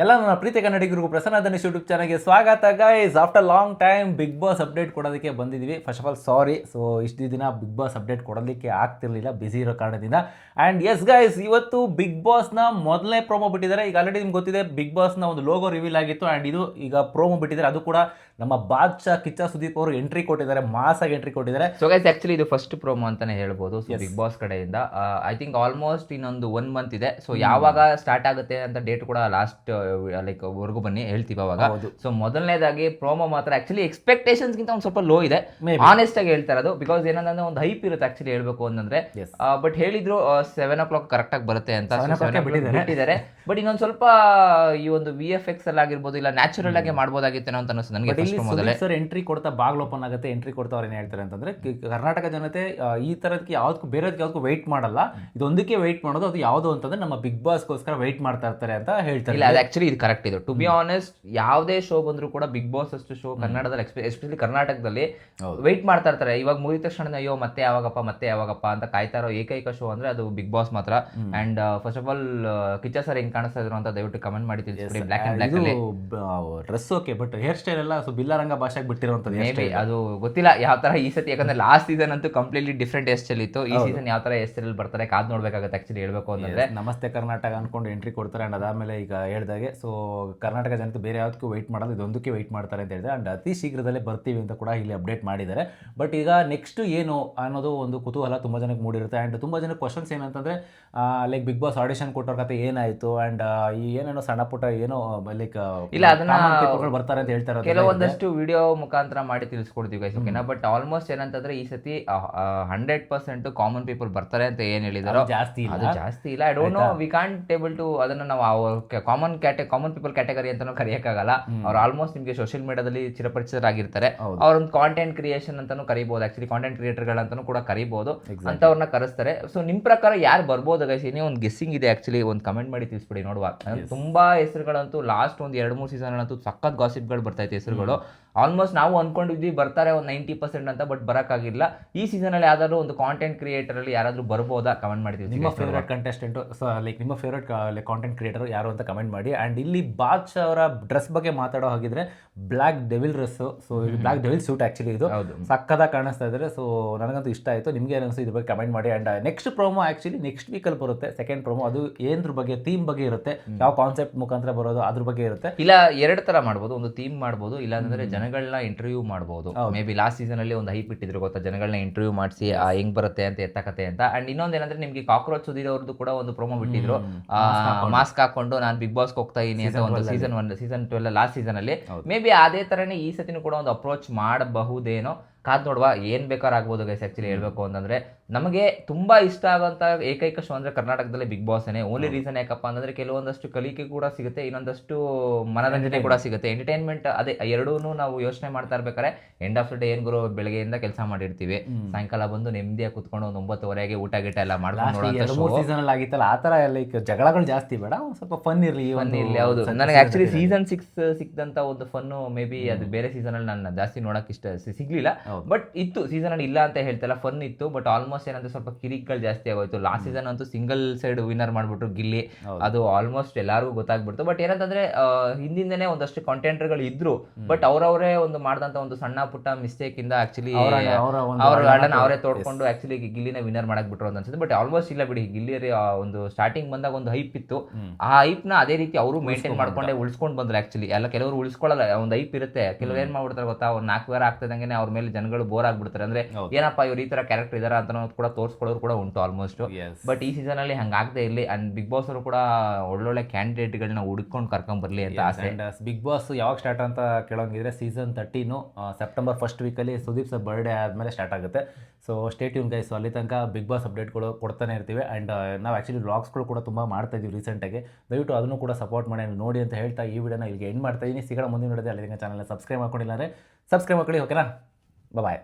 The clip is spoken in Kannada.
ಎಲ್ಲ ನನ್ನ ಪ್ರೀತಿ ಕನ್ನಡಿಗರಿಗೂ ಪ್ರಸನ್ನ ಧನುಷ್ ಯೂಟ್ಯೂಬ್ ಚಾನಲ್ಗೆ ಸ್ವಾಗತ guys. After long time Bigg Boss update ಕೊಡೋದಕ್ಕೆ ಬಂದಿದ್ದೀವಿ. First of all sorry, so ಇಷ್ಟು ದಿನ ಬಿಗ್ ಬಾಸ್ ಅಪ್ಡೇಟ್ ಕೊಡೋದಕ್ಕೆ ಆಗ್ತಿರ್ಲಿಲ್ಲ ಬಿಸಿ ಇರೋ ಕಾರಣದಿಂದ. ಆ್ಯಂಡ್ ಎಸ್ ಗೈಸ್, ಇವತ್ತು ಬಿಗ್ ಬಾಸ್ನ ಮೊದಲನೇ ಪ್ರೋಮೋ ಬಿಟ್ಟಿದ್ದಾರೆ. ಈಗ ಆಲ್ರೆಡಿ ನಿಮ್ಗೆ ಗೊತ್ತಿದೆ, ಬಿಗ್ ಬಾಸ್ನ ಒಂದು ಲೋಗೋ ರಿವೀಲ್ ಆಗಿತ್ತು ಆ್ಯಂಡ್ ಇದು ಈಗ ಪ್ರೋಮೋ ಬಿಟ್ಟಿದ್ದಾರೆ. ಅದು ಕೂಡ ನಮ್ಮ ಬಾದ್ಶಾ ಕಿಚ್ಚ ಸುದೀಪ್ ಅವರು ಎಂಟ್ರಿ ಕೊಟ್ಟಿದ್ದಾರೆ, ಮಾಸಾಗಿ ಎಂಟ್ರಿ ಕೊಟ್ಟಿದ್ದಾರೆ. ಸೊ ಗೈಸ್, ಆಕ್ಚುಲಿ ಇದು ಫಸ್ಟ್ ಪ್ರೋಮೋ ಅಂತಾನೆ ಹೇಳ್ಬೋದು. ಸೊ ಬಿಗ್ ಬಾಸ್ ಕಡೆಯಿಂದ ಐ ಥಿಂಕ್ ಆಲ್ಮೋಸ್ಟ್ ಇನ್ನೊಂದು 1 ಮಂತ್ ಇದೆ. ಸೊ ಯಾವಾಗ ಸ್ಟಾರ್ಟ್ ಆಗುತ್ತೆ ಅಂತ ಡೇಟ್ ಕೂಡ ಲಾಸ್ಟ್ ಲೈಕ್ ವರ್ಗು ಬನ್ನಿ ಹೇಳ್ತೀವಿ ಅವಾಗ. ಸೊ ಮೊದಲನೇದಾಗಿ ಪ್ರೋಮೋ ಮಾತ್ರ ಆಕ್ಚುಲಿ ಎಕ್ಸ್ಪೆಕ್ಟೇಷನ್ಸ್ ಗಿಂತ ಒಂದು ಸ್ವಲ್ಪ ಲೋ ಇದೆ, ಆನೆಸ್ಟ್ ಆಗಿ ಹೇಳ್ತಾ ಇರೋದು. ಬಿಕಾಸ್ ಏನಂದ್ರೆ ಒಂದು ಹೈಪ್ ಇರುತ್ತೆ ಆಕ್ಚುಲಿ ಹೇಳ್ಬೇಕು ಅಂತಂದ್ರೆ. ಬಟ್ ಹೇಳಿದ್ರು 7 o'clock ಕರೆಕ್ಟ್ ಆಗಿ ಬರುತ್ತೆ ಅಂತ ಬಿಟ್ಟಿದ್ದಾರೆ. ಬಟ್ ಇನ್ನೊಂದು ಸ್ವಲ್ಪ ಈ ಒಂದು VFX ಅಲ್ಲಿ ಆಗಿರ್ಬೋದು, ಇಲ್ಲ ನ್ಯಾಚುರಲ್ ಆಗಿ ಮಾಡ್ಬೋದಾಗಿತ್ತೇನೋ ಅಂತ ಅನಿಸ್ತು ನನಗೆ. ಸರ್ ಎಂಟ್ರಿ ಕೊಡ್ತಾ ಬಾಗ್ಲು ಓಪನ್ ಆಗುತ್ತೆ, ಎಂಟ್ರಿ ಕೊಡ್ತಾ ಅವ್ರು ಏನು ಹೇಳ್ತಾರೆ ಅಂತಂದ್ರೆ, ಕರ್ನಾಟಕ ಜನತೆ ಈ ತರದಕ್ಕೆ ಯಾವ್ದಕ್ಕೂ ಬೇರೆದಕ್ಕೆ ಯಾವ್ದಕ್ಕೂ ವೆಯ್ಟ್ ಮಾಡಲ್ಲ, ಇದೊಂದಕ್ಕೆ ವೆಯ್ಟ್ ಮಾಡೋದು. ಅದು ಯಾವುದು ಅಂತಂದ್ರೆ ನಮ್ಮ ಬಿಗ್ ಬಾಸ್ಗೋಸ್ಕರ ವೆಯ್ಟ್ ಮಾಡ್ತಾ ಇರ್ತಾರೆ ಅಂತ ಹೇಳ್ತಾರೆ. ಇಲ್ಲ, ಅದು ಆಕ್ಚುಲಿ ಇದು ಕರೆಕ್ಟ್ ಇದು. ಟು ಬಿ ಆನೆಸ್ಟ್, ಯಾವುದೇ ಶೋ ಬಂದ್ರು ಕೂಡ ಬಿಗ್ ಬಾಸ್ ಅಷ್ಟು ಶೋ ಕನ್ನಡದಲ್ಲಿ ಎಸ್ಪೆಷಲಿ ಕರ್ನಾಟಕದಲ್ಲಿ ವೆಯ್ಟ್ ಮಾಡ್ತಾ ಇರ್ತಾರೆ. ಇವಾಗ ಮುಗಿದ ತಕ್ಷಣ ಅಯ್ಯೋ ಮತ್ತೆ ಯಾವಾಗಪ್ಪ ಅಂತ ಕಾಯ್ತಾ ಇರೋ ಏಕೈಕ ಶೋ ಅಂದ್ರೆ ಅದು ಬಿಗ್ ಬಾಸ್ ಮಾತ್ರ. And first of all Kichcha sir ಹೆಂಗ್ ಕಾಣಿಸ್ತಾ ಇದ್ರು ಅಂತ ದಯವಿಟ್ಟು ಕಮೆಂಟ್ ಮಾಡಿ ತಿಳಿಸ್ಬಿಡಿ. ಬ್ಲಾಕ್ ಅಂಡ್ ಬ್ಲಾಕ್ ಅಲ್ಲಿ dress okay, but hair style ಎಲ್ಲ ಬಿಲ್ಲಾರಂಗ ಭಾಷೆಗೆ ಬಿಟ್ಟಿರುವಂತದ್ದು. ಮೇ ಬಿ ಅದು ಗೊತ್ತಿಲ್ಲ ಯಾವ ತರ ಈ ಸತಿ, ಯಾಕಂದ್ರೆ ಲಾಸ್ಟ್ ಸೀಸನ್ ಅಂತೂ ಕಂಪ್ಲೀಟ್ಲಿ ಡಿಫ್ರೆಂಟ್ ಹೇರ್ ಸ್ಟೈಲ್ ಇತ್ತು. ಈ ಸೀಸನ್ ಯಾವ ತರ ಹೇರ್ ಸ್ಟೈಲ್ ಬರ್ತಾರೆ ಕಾದ್ ನೋಡ್ಬೇಕಾಗುತ್ತೆ ಆಕ್ಚುಲಿ ಹೇಳ್ಬೇಕು ಅಂತಂದ್ರೆ. ನಮಸ್ತೆ ಕರ್ನಾಟಕ ಅನ್ಕೊಂಡು ಎಂಟ್ರಿ ಕೊಡ್ತಾರೆ. ಅಂಡ್ ಅದಾದ್ಮೇಲೆ ಈಗ ಹೇಳ್ದಾಗೆ, ಸೊ ಕರ್ನಾಟಕ ಜನತೆ ಬೇರೆ ಯಾವ್ದಕ್ಕೂ ವೆಯ್ಟ್ ಮಾಡೋದು, ಇದೊಂದಕ್ಕೆ ವೆಯ್ಟ್ ಮಾಡ್ತಾರೆ ಅಂತ ಹೇಳಿದ್ರೆ. ಅಂಡ್ ಅತಿ ಶೀಘ್ರದಲ್ಲೇ ಬರ್ತೀವಿ ಅಂತ ಕೂಡ ಇಲ್ಲಿ ಅಪ್ಡೇಟ್ ಮಾಡಿದ್ದಾರೆ. ಬಟ್ ಈಗ ನೆಕ್ಸ್ಟ್ ಏನು ಅನ್ನೋದು ಒಂದು ಕುತೂಹಲ ತುಂಬ ಜನಕ್ಕೆ ಮೂಡಿರುತ್ತೆ. ಆ್ಯಂಡ್ ತುಂಬ ಜನಕ್ಕೆ ಕ್ವಶನ್ಸ್ ಏನಂತಂದರೆ, ಲೈಕ್ ಬಿಗ್ ಬಾಸ್ ಆಡಿಷನ್ ಕೊಟ್ಟವ್ರ ಕತೆ ಏನಾಯಿತು, ಆ್ಯಂಡ್ ಈ ಏನೇನೋ ಸಣ್ಣ ಪುಟ್ಟ ಏನೋ ಲೈಕ್ ಇಲ್ಲ ಅದನ್ನ ಬರ್ತಾರೆ ಅಂತ ಹೇಳ್ತಾರೆ. ಕೆಲವೊಂದಷ್ಟು ವಿಡಿಯೋ ಮುಖಾಂತರ ಮಾಡಿ ತಿಳಿಸ್ಕೊಡ್ತೀವಿ ಗೈಸ್, ಓಕೆನಾ. ಬಟ್ ಆಲ್ಮೋಸ್ಟ್ ಏನಂತಂದ್ರೆ ಈ ಸತಿ 100% ಕಾಮನ್ ಪೀಪಲ್ ಬರ್ತಾರೆ ಅಂತ ಏನ್ ಹೇಳಿದಾರೋ ಜಾಸ್ತಿ ಇಲ್ಲ. I don't know, we can't able to ಅದನ್ನ ನಾವು ಕಾಮನ್ ಪೀಪಲ್ ಕ್ಯಾಟಗರಿ ಅಂತಾನೂ ಕರೆಯಕ್ಕಾಗಲ್ಲ. ಅವ್ರು ಆಲ್ಮೋಸ್ಟ್ ನಿಮಗೆ ಸೋಷಿಯಲ್ ಮೀಡಿಯಾದಲ್ಲಿ ಚಿರಪರಿಚಿತರಾಗಿರ್ತಾರೆ. ಅವ್ರೊಂದು ಕಾಂಟೆಂಟ್ ಕ್ರಿಯೇಷನ್ ಅಂತಾನು ಕರಿಬಹುದು, ಆಕ್ಚುಲಿ ಕಾಂಟೆಂಟ್ ಕ್ರಿಯೇಟರ್ಗಳಂತಾನು ಕೂಡ ಕರಿಬಹುದು ಅಂತ ಅವ್ರನ್ನ ಕರೆಸ್ತಾರೆ. ಸೊ ನಿಮ್ ಪ್ರಕಾರ ಯಾರು ಬರ್ಬೋದು ಗೈಸ್? ಏನೇ ಒಂದು ಗೆಸ್ಸಿಂಗ್ ಇದೆ ಆಕ್ಚುಲಿ, ಒಂದು ಕಮೆಂಟ್ ಮಾಡಿ ತಿಳಿಸ್ಬಿಡಿ ನೋಡುವ. ತುಂಬಾ ಹೆಸರುಗಳಂತೂ ಲಾಸ್ಟ್ ಒಂದು 2-3 ಸೀಸನ್ ಅಂತೂ ಸಖತ್ ಗಾಸಿಪ್ಗಳು ಬರ್ತೈತೆ ಹೆಸರುಗಳು. ಆಲ್ಮೋಸ್ಟ್ ನಾವು ಅನ್ಕೊಂಡಿದ್ವಿ ಬರ್ತಾರೆ ಒಂದು 90% ಅಂತ, ಬಟ್ ಬರೋಕ್ಕಾಗಿಲ್ಲ. ಈ ಸೀಸನ್ ಅಲ್ಲಿ ಯಾವ್ದಾದ್ರು ಒಂದು ಕಾಂಟೆಂಟ್ ಕ್ರಿಯೇಟರ್ ಅಲ್ಲಿ ಯಾರಾದ್ರೂ ಬರ್ಬೋದಾ? ಕಮೆಂಟ್ ಮಾಡ್ತೀವಿ. ನಿಮ್ಮ ಫೇವರೇಟ್ ಕಂಟೆಸ್ಟೆಂಟ್, ಲೈಕ್ ನಿಮ್ಮ ಫೇವರೇಟ್ ಕಾಂಟೆಂಟ್ ಕ್ರಿಯೇಟರ್ ಯಾರು ಅಂತ ಕಮೆಂಟ್ ಮಾಡಿ. ಆ್ಯಂಡ್ ಇಲ್ಲಿ ಬಾದ್ಶಾ ಅವರ ಡ್ರೆಸ್ ಬಗ್ಗೆ ಮಾತಾಡೋ ಹಾಗಿದ್ರೆ, ಬ್ಲ್ಯಾಕ್ ಡೆವಿಲ್ ಡ್ರೆಸ್, ಸೊ ಇದು ಬ್ಲ್ಯಾಕ್ ಡೆವಿಲ್ ಸೂಟ್ ಆಕ್ಚುಲಿ ಇದು ಸಕ್ಕದಾಗಿ ಕಾಣಿಸ್ತಾ ಇದ್ದಾರೆ. ಸೊ ನನಗಂತೂ ಇಷ್ಟ ಆಯಿತು. ನಿಮಗೆ ಅನಿಸ್ತು ಇದ್ರ ಬಗ್ಗೆ ಕಮೆಂಟ್ ಮಾಡಿ. And next promo actually next ವೀಕಲ್ಲಿ ಬರುತ್ತೆ, ಸೆಕೆಂಡ್ ಪ್ರೋಮೋ. ಅದು ಏನ್ರ ಬಗ್ಗೆ, ಥೀಮ್ ಬಗ್ಗೆ ಇರುತ್ತೆ, ಯಾವ ಕಾನ್ಸೆಪ್ಟ್ ಮುಖಾಂತರ ಬರೋದು ಅದ್ರ ಬಗ್ಗೆ ಇರುತ್ತೆ. ಇಲ್ಲ, 2 ತರ ಮಾಡ್ಬೋದು. ಒಂದು ಥೀಮ್ ಮಾಡ್ಬೋದು, ಇಲ್ಲ ಅಂದ್ರೆ ಜನಗಳನ್ನ ಇಂಟರ್ವ್ಯೂ ಮಾಡ್ಬೋದು. ಮೇ ಬಿ ಲಾಸ್ಟ್ ಸೀಸನ್ ಅಲ್ಲಿ ಒಂದು ಹೈಪ್ ಇಟ್ಟಿದ್ರು ಗೊತ್ತಾ, ಜನಗಳನ್ನ ಇಂಟರ್ವ್ಯೂ ಮಾಡಿಸಿ ಹೆಂಗ್ ಬರುತ್ತೆ ಅಂತ ಎತ್ತಕತೆ ಅಂತ. ಅಂಡ್ ಇನ್ನೊಂದು ಏನಂದ್ರೆ, ನಿಮ್ಗೆ ಕಾಕ್ರೋಚ್ ಸುದೀರ್ ಅವ್ರದ್ದು ಕೂಡ ಒಂದು ಪ್ರೋಮೋ ಬಿಟ್ಟಿದ್ರು, ಮಾಸ್ಕ್ ಹಾಕೊಂಡು ನಾನು ಬಿಗ್ ಬಾಸ್ ಹೋಗ್ತಾ ಇದೀನಿ ಅಂತ. ಒಂದು ಸೀಸನ್ 12 ಲಾಸ್ಟ್ ಸೀಸನ್ ಅಲ್ಲಿ. ಮೇ ಬಿ ಅದೇ ತರನೇ ಈ ಸತಿನೂ ಕೂಡ ಒಂದು ಅಪ್ರೋಚ್ ಮಾಡಬಹುದೇನೋ, ಕಾದ್ ನೋಡುವ. ಏನ್ ಬೇಕಾದ್ರೂ ಆಗ್ಬೋದು ಗೈಸ್. ಆಕ್ಚುಲಿ ಹೇಳ್ಬೇಕು ಅಂತಂದ್ರೆ, ನಮಗೆ ತುಂಬಾ ಇಷ್ಟ ಆಗುವಂತ ಏಕೈಕ ಶೋ ಅಂದ್ರೆ ಕರ್ನಾಟಕದಲ್ಲಿ ಬಿಗ್ ಬಾಸ್ ಏನೇ. ಓನ್ಲಿ ರೀಸನ್ ಯಾಕಪ್ಪ ಅಂತಂದ್ರೆ, ಕೆಲವೊಂದಷ್ಟು ಕಲಿಕೆ ಕೂಡ ಸಿಗುತ್ತೆ, ಇನ್ನೊಂದಷ್ಟು ಮನರಂಜನೆ ಕೂಡ ಸಿಗುತ್ತೆ, ಎಂಟರ್ಟೈನ್ಮೆಂಟ್. ಅದೇ ಎರಡೂ ನಾವು ಯೋಚನೆ ಮಾಡ್ತಾ ಇರ್ಬೇಕಾದ್ರೆ, ಎಂಡ್ ಆಫ್ ದ ಡೇ ಏನ್ ಗುರು, ಬೆಳಗ್ಗೆಯಿಂದ ಕೆಲಸ ಮಾಡಿರ್ತೀವಿ, ಸಾಯಂಕಾಲ ಬಂದು ನೆಮ್ಮದಿಯಾಗಿ ಕುತ್ಕೊಂಡು ಒಂದು 9:30 ಊಟ ಗಿಟ ಎಲ್ಲ ಮಾಡ್ಕೊಂಡು ಸೀಸನ್ ಅಲ್ಲಿ ಆಗಿತ್ತಲ್ಲ ಆ ತರ. ಲೈಕ್ ಜಗಳಗಳು ಜಾಸ್ತಿ ಬೇಡ, ಸ್ವಲ್ಪ ಫನ್ ಇರ್ಲಿ. ಹೌದು, ನನಗೆ ಆಕ್ಚುಲಿ ಸೀಸನ್ 6 ಸಿಕ್ದಂತ ಒಂದು ಫನ್ನು ಮೇ ಬಿ ಅದು ಬೇರೆ ಸೀಸನ್ ಅಲ್ಲಿ ನಾನು ಜಾಸ್ತಿ ನೋಡಕ್ ಸಿಗ್ಲಿಲ್ಲ. ಬಟ್ ಇತ್ತು ಸೀಸನ್ ಅಲ್ಲಿ, ಇಲ್ಲ ಅಂತ ಹೇಳ್ತಲ್ಲ, ಫನ್ ಇತ್ತು. ಬಟ್ ಆಲ್ಮೋಸ್ಟ್ ಏನಂದ್ರೆ ಸ್ವಲ್ಪ ಕಿರಿಕ್ಗಳು ಜಾಸ್ತಿ ಆಗೋಯ್ತು. ಲಾಸ್ಟ್ ಸೀಸನ್ ಅಂತೂ ಸಿಂಗಲ್ ಸೈಡ್ ವಿನ್ನರ್ ಮಾಡ್ಬಿಟ್ರು ಗಿಲ್ಲಿ, ಅದು ಆಲ್ಮೋಸ್ಟ್ ಎಲ್ಲರಿಗೂ ಗೊತ್ತಾಗ್ಬಿಡ್ತು. ಬಟ್ ಏನಂತಂದ್ರೆ, ಹಿಂದಿಂದನೇ ಒಂದಷ್ಟು ಕಂಟೆಂಟರ್ಗಳು ಇದ್ರು, ಬಟ್ ಅವ್ರವರೇ ಒಂದು ಮಾಡಿದಂತ ಒಂದು ಸಣ್ಣ ಪುಟ್ಟ ಮಿಸ್ಟೇಕ್ ಇಂದ ಆಕ್ಚುಲಿ ಅವ್ರ ಗಾರ್ಡನ್ ಅವರೇ ತೋಡ್ಕೊಂಡು ಆಕ್ಚುಲಿ ಗಿಲ್ಲಿನ ವಿನ್ನರ್ ಮಾಡಕ್ ಬಿಟ್ರು ಅಂತ ಅನ್ಸುತ್ತೆ. ಬಟ್ ಆಲ್ಮೋಸ್ಟ್ ಇಲ್ಲ ಬಿಡಿ, ಗಿಲ್ಲಿ ಒಂದು ಸ್ಟಾರ್ಟಿಂಗ್ ಬಂದಾಗ ಒಂದು ಹೈಪ್ ಇತ್ತು, ಆ ಹೈಪ್ ನ ಅದೇ ರೀತಿ ಅವರು ಮೇಂಟೈನ್ ಮಾಡ್ಕೊಂಡೆ ಉಳಿಸ್ಕೊಂಡು ಬಂದ್ರು. ಆಕ್ಚುಲಿ ಎಲ್ಲ ಕೆಲವರು ಉಳಿಸ್ಕೊಳ್ಳಲ್ಲ, ಒಂದು ಹೈಪ್ ಇರುತ್ತೆ. ಕೆಲವರು ಏನ್ ಮಾಡ್ಬಿಡ್ತಾರೆ ಗೊತ್ತಾ, ಒಂದು 4 ವಾರ ಆಗ್ತದಂಗೆ ಅವ್ರ ಮೇಲೆ ಜನಗಳು ಬೋರ್ ಆಗ್ಬಿಡ್ತಾರೆ. ಅಂದ್ರೆ ಏನಪ್ಪಾ ಇವ್ರು ಈ ತರ ಕ್ಯಾರೆಕ್ಟರ್ ಇದಾರ ಅಂತ ಕೂಡ ತೋರಿಸ್ಕೊಳ್ಳೋರು ಕೂಡ ಉಂಟು ಆಲ್ಮೋಸ್ಟ್. ಬಟ್ ಈ ಸೀಸನ್ ಅಲ್ಲಿ ಹಂಗಾಗದೆ ಇರ್ಲಿ. ಅಂಡ್ ಬಿಗ್ ಬಾಸ್ ಅವರು ಕೂಡ ಒಳ್ಳೊಳ್ಳೆ ಕ್ಯಾಂಡಿಡೇಟ್ ಗಳನ್ನ ಹುಡುಕೊಂಡು ಕರ್ಕೊಂಡ್ ಬರ್ಲಿ ಅಂತ ಆಸೆ. ಬಿಗ್ ಬಾಸ್ ಯಾವಾಗ ಸ್ಟಾರ್ಟ್ ಅಂತ ಕೇಳೋಂಗಿದ್ರೆ, ಸೀಸನ್ 13 ಸೆಪ್ಟೆಂಬರ್ 1st ವೀಕಲ್ಲಿ ಸುದೀಪ್ ಸರ್ ಬರ್ಡೇ ಆದಮೇಲೆ ಸ್ಟಾರ್ಟ್ ಆಗುತ್ತೆ. So stay tune guys. ಅಲ್ಲಿ ತನಕ ಬಿಗ್ ಬಾಸ್ ಅಪ್ಡೇಟ್ಗಳು ಕೊಡ್ತಾನೆ ಇರ್ತೀವಿ. ಆ್ಯಂಡ್ ನಾವು ಆ್ಯಕ್ಚುಲಿ ವ್ಲಾಗ್ಸ್ಗಳು ಕೂಡ ತುಂಬ ಮಾಡ್ತಾ ಇದೀವಿ ರೀಸೆಂಟಾಗಿ. ದಯವಿಟ್ಟು ಅದನ್ನು ಕೂಡ ಸಪೋರ್ಟ್ ಮಾಡಿ ನೋಡಿ ಅಂತ ಹೇಳ್ತಾ ಈ ವಿಡಿಯೋನ ಇಲ್ಲಿಗೆ ಎಂಡ್ ಮಾಡ್ತಾ ಇದ್ದೀನಿ. ಸಿಗೋಣ ಮುಂದಿನ ವಿಡಿಯೋದಲ್ಲಿ. ಅಲ್ಲಿ ತನಕ ಚಾನಲ್ನ ಸಬ್ಸ್ಕ್ರೈಬ್ ಮಾಡ್ಕೊಂಡಿಲ್ಲ ಅಂದರೆ ಸಬ್ಸ್ಕ್ರೈಬ್ ಮಾಡ್ಕೊಳ್ಳಿ, ಓಕೆನಾ? ಬಾಯ್.